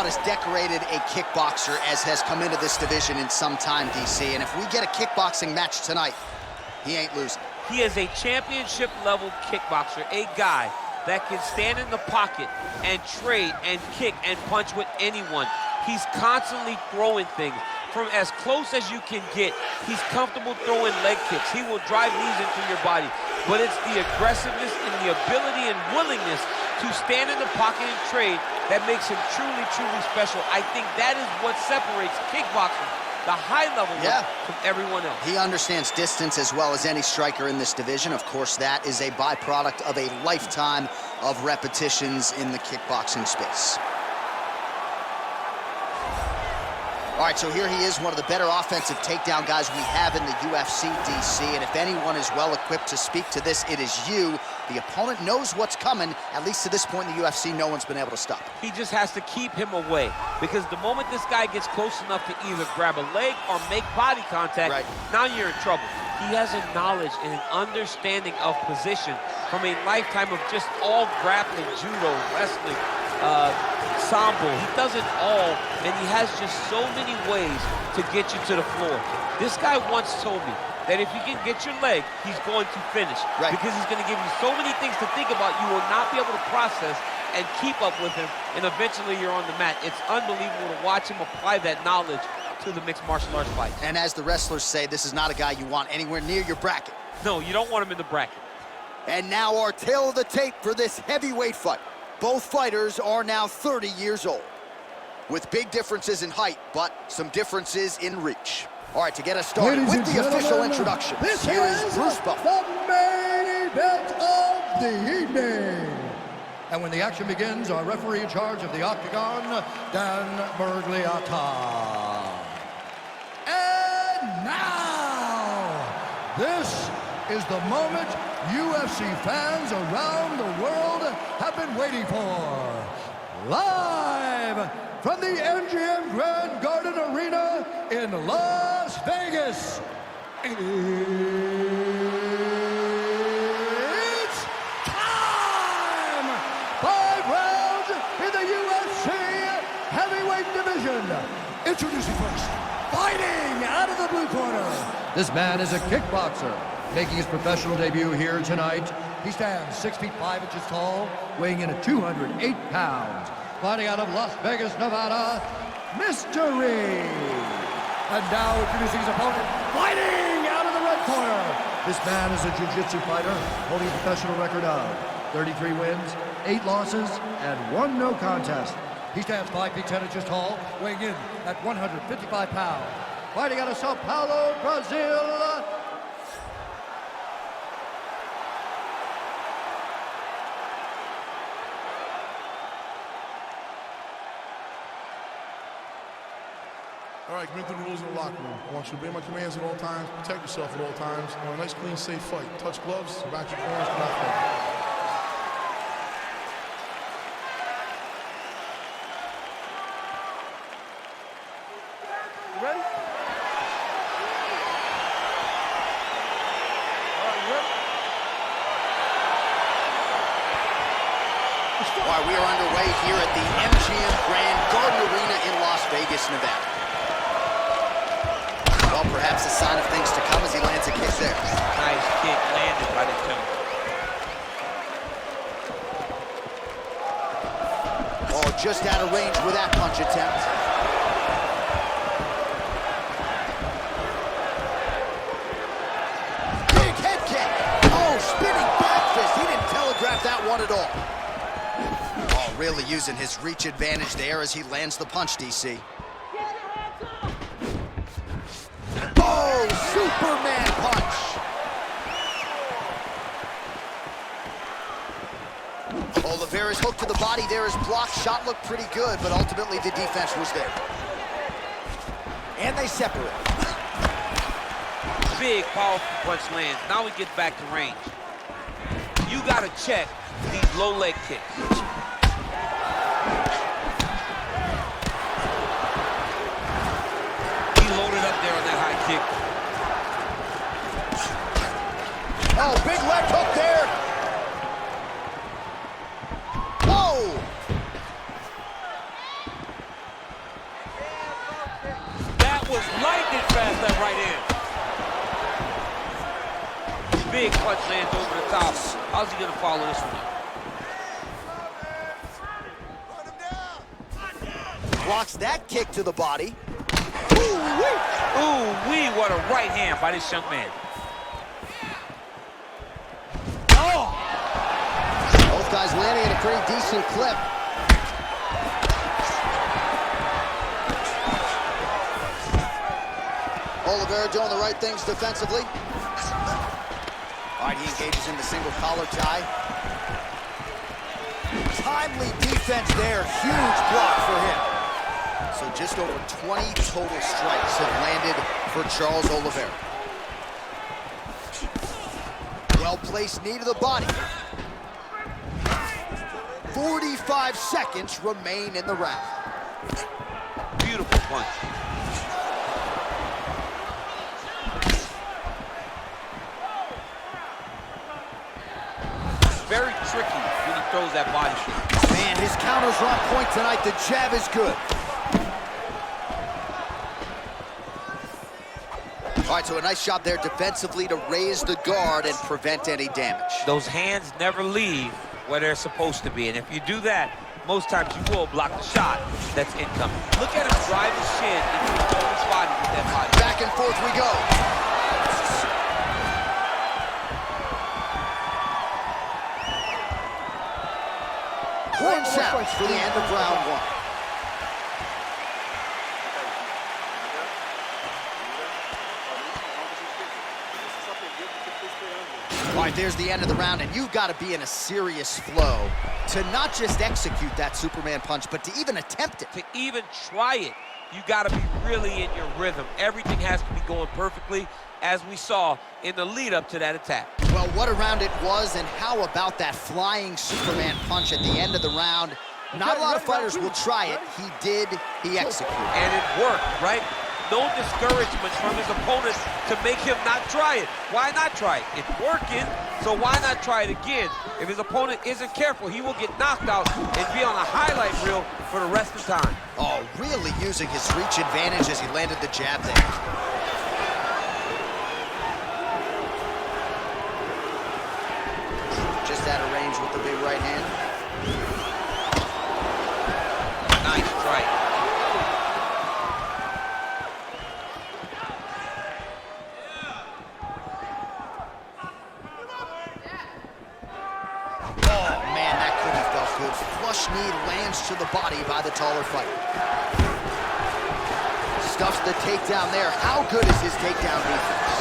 as decorated a kickboxer as has come into this division in some time, DC. And if we get a kickboxing match tonight, he ain't losing. He is a championship-level kickboxer, a guy that can stand in the pocket and trade and kick and punch with anyone. He's constantly throwing things from as close as you can get. He's comfortable throwing leg kicks. He will drive knees into your body. But it's the aggressiveness and the ability and willingness to stand in the pocket and trade that makes him truly, truly special. I think that is what separates kickboxing, the high level, from everyone else. He understands distance as well as any striker in this division. Of course, that is a byproduct of a lifetime of repetitions in the kickboxing space. All right, so here he is, one of the better offensive takedown guys we have in the UFC, DC. And if anyone is well equipped to speak to this, it is you. The opponent knows what's coming. At least to this point in the UFC, no one's been able to stop him. He just has to keep him away, because the moment this guy gets close enough to either grab a leg or make body contact, now you're in trouble. He has a knowledge and an understanding of position from a lifetime of just all grappling, judo, wrestling, sambo. He does it all, and he has just so many ways to get you to the floor. This guy once told me that if he can get your leg, he's going to finish. Because he's going to give you so many things to think about, you will not be able to process and keep up with him, and eventually you're on the mat. It's unbelievable to watch him apply that knowledge to the mixed martial arts fight. And as the wrestlers say, this is not a guy you want anywhere near your bracket. No, you don't want him in the bracket. And now our tail of the tape for this heavyweight fight. Both fighters are now 30 years old, with big differences in height, but some differences in reach. All right, to get us started with the official introduction, here is Bruce Buffer. The main event of the evening. And when the action begins, our referee in charge of the Octagon, Dan Bergliata. And now, this is the moment UFC fans around the world have been waiting for. Live from the MGM Grand Garden Arena in Las Vegas, it's time! 5 rounds in the UFC heavyweight division. Introducing first, fighting out of the blue corner. This man is a kickboxer, making his professional debut here tonight. He stands 6 feet 5 inches tall, weighing in at 208 pounds. Fighting out of Las Vegas, Nevada, Mystery. And now introducing his opponent, fighting out of the red corner. This man is a jiu-jitsu fighter, holding a professional record of 33 wins, 8 losses, and 1 no contest. He stands 5 feet 10 inches tall, weighing in at 155 pounds. Fighting out of Sao Paulo, Brazil, All right, commit to the rules in the locker room. I want you to obey my commands at all times, protect yourself at all times. I want a nice, clean, safe fight. Touch gloves, back your corners, do not fight. You ready? All right, you ready? All right, we are underway here at the MGM Grand Garden Arena in Las Vegas, Nevada. Well, perhaps a sign of things to come as he lands a kick there. Nice kick landed by the gentleman. Oh, just out of range with that punch attempt. Big head kick. Oh, spinning back fist. He didn't telegraph that one at all. Oh, really using his reach advantage there as he lands the punch, DC. Oh, Superman punch. Oliveira's hook to the body there is blocked. Shot looked pretty good, but ultimately the defense was there. And they separate. Big, powerful punch lands. Now we get back to range. You gotta check these low leg kicks. Loaded up there on that high kick. Oh, big leg hook there. Whoa! big punch lands over the top. How's he gonna follow this one up? Blocks that kick to the body. Ooh-wee, what a right hand by this young man. Oh! Both guys landing at a pretty decent clip. Oliveira doing the right things defensively. All right, he engages in the single collar tie. Timely defense there, huge block for him. So just over 20 total strikes have landed for Charles Oliveira. Well-placed knee to the body. 45 seconds remain in the round. Beautiful punch. Very tricky when he throws that body shot. Man, his counters are on point tonight. The jab is good. All right, so a nice job there defensively to raise the guard and prevent any damage. Those hands never leave where they're supposed to be, and if you do that, most times you will block the shot that's incoming. Look at him drive his shin into his opponent's body with that body. Back and forth we go. Horn sounds for the end of round one. All right, there's the end of the round, and you've got to be in a serious flow to not just execute that Superman punch, but to even attempt it. To even try it, you got to be really in your rhythm. Everything has to be going perfectly, as we saw in the lead up to that attack. Well, what a round it was, and how about that flying Superman punch at the end of the round? Not a lot of fighters will try it. He did, he executed. And it worked, right? No discouragement from his opponent to make him not try it. Why not try it? It's working, so why not try it again? If his opponent isn't careful, he will get knocked out and be on a highlight reel for the rest of the time. Oh, really using his reach advantage as he landed the jab there. Just out of range with the big right hand. Nice strike. Flush knee lands to the body by the taller fighter. Stuffs the takedown there. How good is his takedown defense?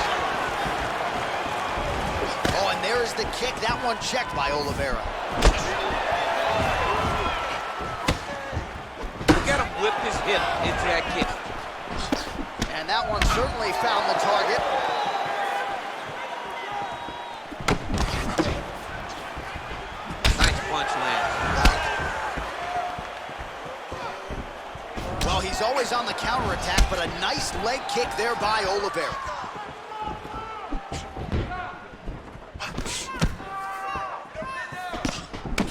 Oh, and there is the kick. That one checked by Oliveira. Look at him whip his hip into that kick. And that one certainly found the target. Nice punch lands. Well, he's always on the counterattack, but a nice leg kick there by Oliveira.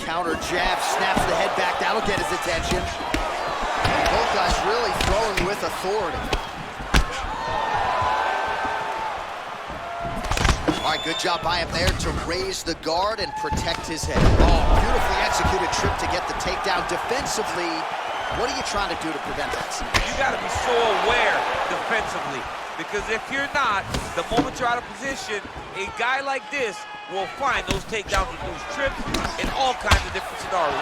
Counter jab, snaps the head back. That'll get his attention. And both guys really throwing with authority. All right, good job by him there to raise the guard and protect his head. Oh, beautifully executed trip to get the takedown. Defensively, what are you trying to do to prevent that? You got to be so aware defensively, because if you're not, the moment you're out of position, a guy like this will find those takedowns with those trips in all kinds of different scenarios.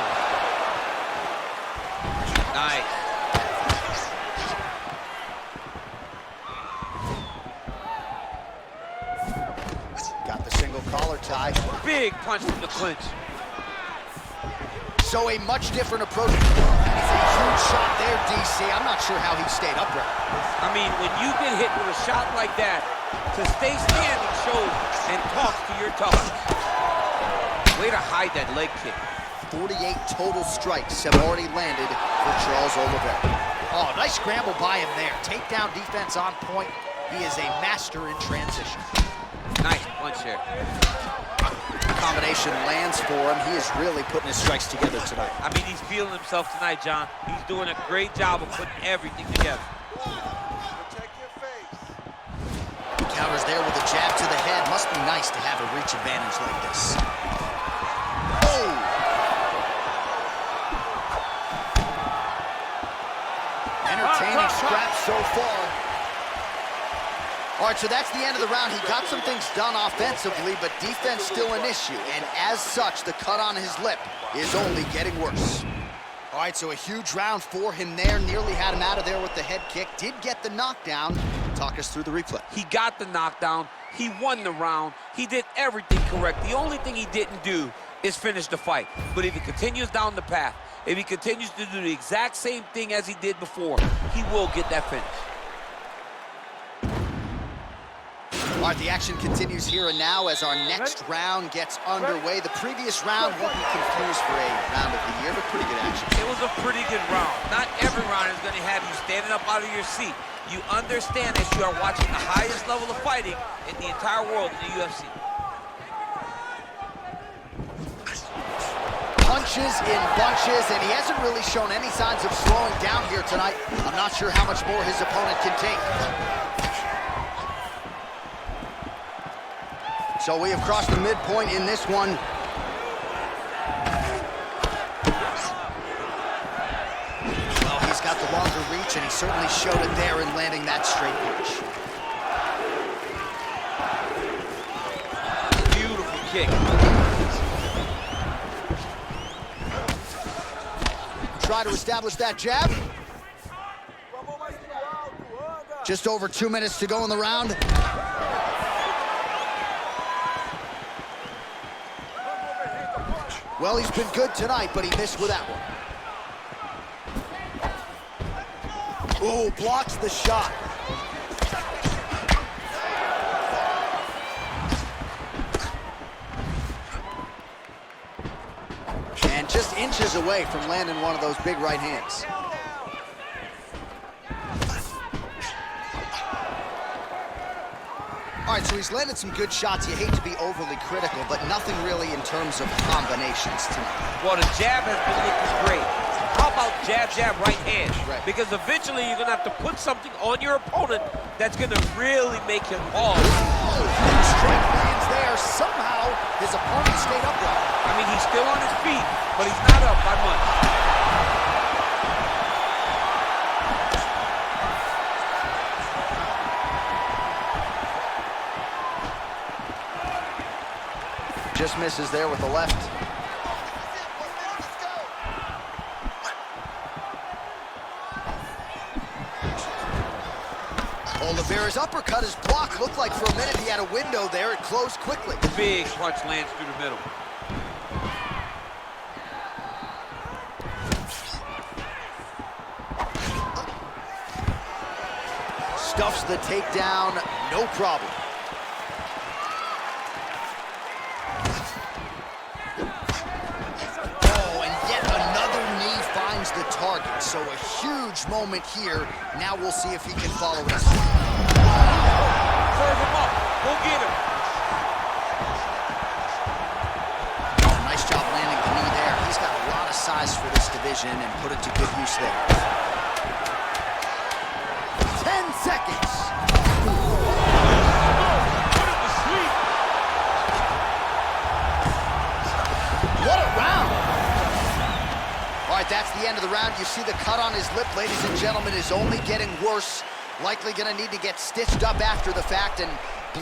Nice. Got the single collar tie. Big punch from the clinch. So a much different approach. It's a huge shot there, DC. I'm not sure how he stayed upright. I mean, when you get hit with a shot like that, to stay standing shows and talks to your toughness. Way to hide that leg kick. 48 total strikes have already landed for Charles Oliveira. Oh, nice scramble by him there. Takedown defense on point. He is a master in transition. Nice punch here. Combination lands for him. He is really putting his strikes together tonight. I mean, he's feeling himself tonight, John. He's doing a great job of putting everything together. Counters there with a jab to the head. Must be nice nice to have a reach advantage like this. Oh! Entertaining scraps so far. All right, so that's the end of the round. He got some things done offensively, but defense still an issue. And as such, the cut on his lip is only getting worse. All right, so a huge round for him there. Nearly had him out of there with the head kick. Did get the knockdown. Talk us through the replay. He got the knockdown. He won the round. He did everything correct. The only thing he didn't do is finish the fight. But if he continues down the path, if he continues to do the exact same thing as he did before, he will get that finish. All right, the action continues here and now as our next round gets underway. The previous round won't be confused for a round of the year, but pretty good action. It was a pretty good round. Not every round is going to have you standing up out of your seat. You understand that you are watching the highest level of fighting in the entire world in the UFC. Punches in bunches, and he hasn't really shown any signs of slowing down here tonight. I'm not sure how much more his opponent can take. So we have crossed the midpoint in this one. Well, he's got the longer reach, and he certainly showed it there in landing that straight punch. Beautiful kick. Try to establish that jab. Just over 2 minutes to go in the round. Well, he's been good tonight, but he missed with that one. Oh, blocks the shot. And just inches away from landing one of those big right hands. All right, so he's landed some good shots. You hate to be overly critical, but nothing really in terms of combinations tonight. Well, the jab has been looking great. How about jab, jab, right hand? Right. Because eventually you're going to have to put something on your opponent that's going to really make him pause. Straight lands there. Somehow, his opponent stayed upright. I mean, he's still on his feet, but he's not up by much. Just misses there with the left. Oliveira's uppercut is blocked. Looked like for a minute he had a window there. It closed quickly. Big punch lands through the middle. Stuffs the takedown, no problem. The target, so a huge moment here. Now we'll see if he can follow it up. Serve him up. Go get him. Oh, nice job landing the knee there. He's got a lot of size for this division and put it to good use there. 10 seconds. What a round. All right, that's the end of the round. You see the cut on his lip, ladies and gentlemen, is only getting worse. Likely going to need to get stitched up after the fact, and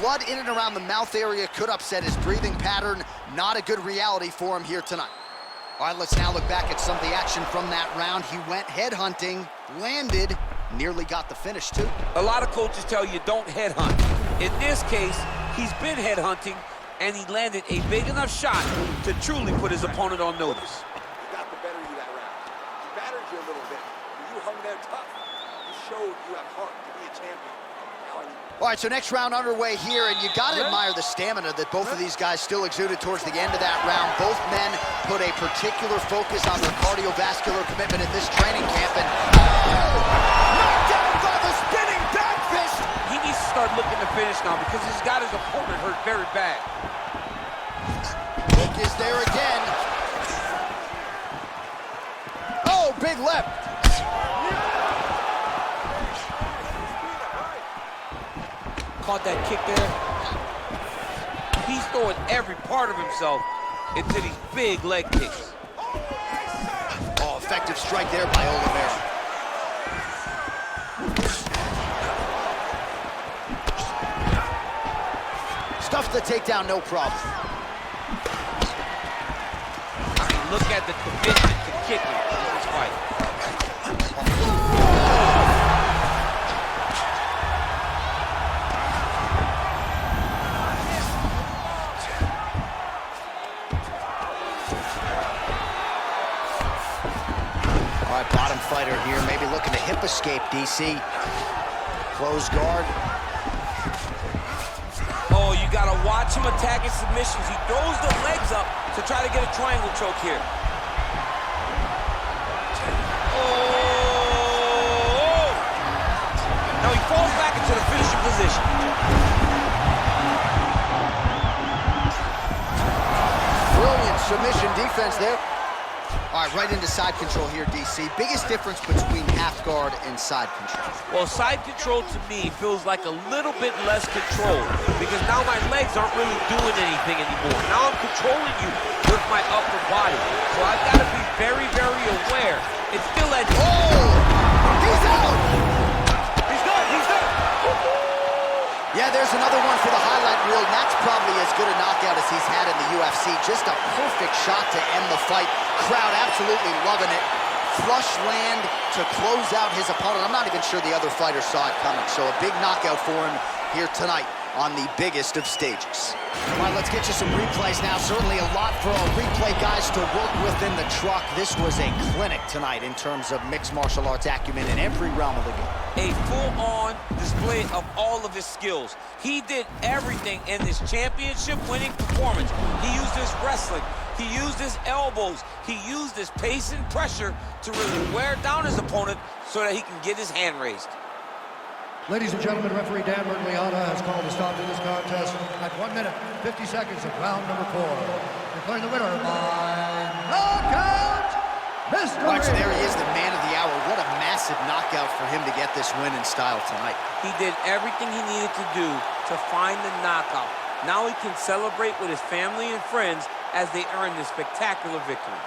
blood in and around the mouth area could upset his breathing pattern. Not a good reality for him here tonight. All right, let's now look back at some of the action from that round. He went headhunting, landed, nearly got the finish too. A lot of coaches tell you don't headhunt. In this case, he's been headhunting, and he landed a big enough shot to truly put his opponent on notice. A little bit. You hung there tough. You showed you have heart to be a champion. All right, so next round underway here, and you got to admire the stamina that both of these guys still exuded towards the end of that round. Both men put a particular focus on their cardiovascular commitment in this training camp, and knocked down by the spinning back fist. He needs to start looking to finish now because he's got his opponent hurt very bad. Hook is there again. Oh, big left. Caught that kick there. He's He's throwing every part of himself into these big leg kicks. Oh, effective strike there by Oliveira. Stuffs the takedown, no problem. I mean, look at the commitment to kicking in this fight. All right, bottom fighter here, maybe looking to hip escape, DC. Close guard. Oh, you gotta watch him attacking submissions. He throws the legs up to try to get a triangle choke here. Oh! Now he falls back into the finishing position. Brilliant submission defense there. All right, right into side control here, DC. Biggest difference between half guard and side control? Well, side control to me feels like a little bit less control because now my legs aren't really doing anything anymore. Now I'm controlling you with my upper body. So I've got to be very, very aware. It's still at... Oh! He's out! He's done, he's done. Yeah, there's another one for the highlight reel, and that's probably as good a knockout as he's had in the UFC. Just a perfect shot to end the fight. Crowd absolutely loving it. Flush land to close out his opponent. I'm not even sure the other fighter saw it coming, so a big knockout for him here tonight on the biggest of stages. All right, let's get you some replays now. Certainly a lot for our replay guys to work with in the truck. This was a clinic tonight in terms of mixed martial arts acumen in every realm of the game. A full-on display of all of his skills. He did everything in this championship-winning performance. He used his wrestling. He used his elbows. He used his pace and pressure to really wear down his opponent so that he can get his hand raised. Ladies and gentlemen, referee Dan Bergliana has called a stop to this contest at 1 minute, 50 seconds of round number 4. Declaring the winner by knockout, Mr. Right, so there he is, the man of the hour. What a massive knockout for him to get this win in style tonight. He did everything he needed to do to find the knockout. Now he can celebrate with his family and friends as they earn this spectacular victory.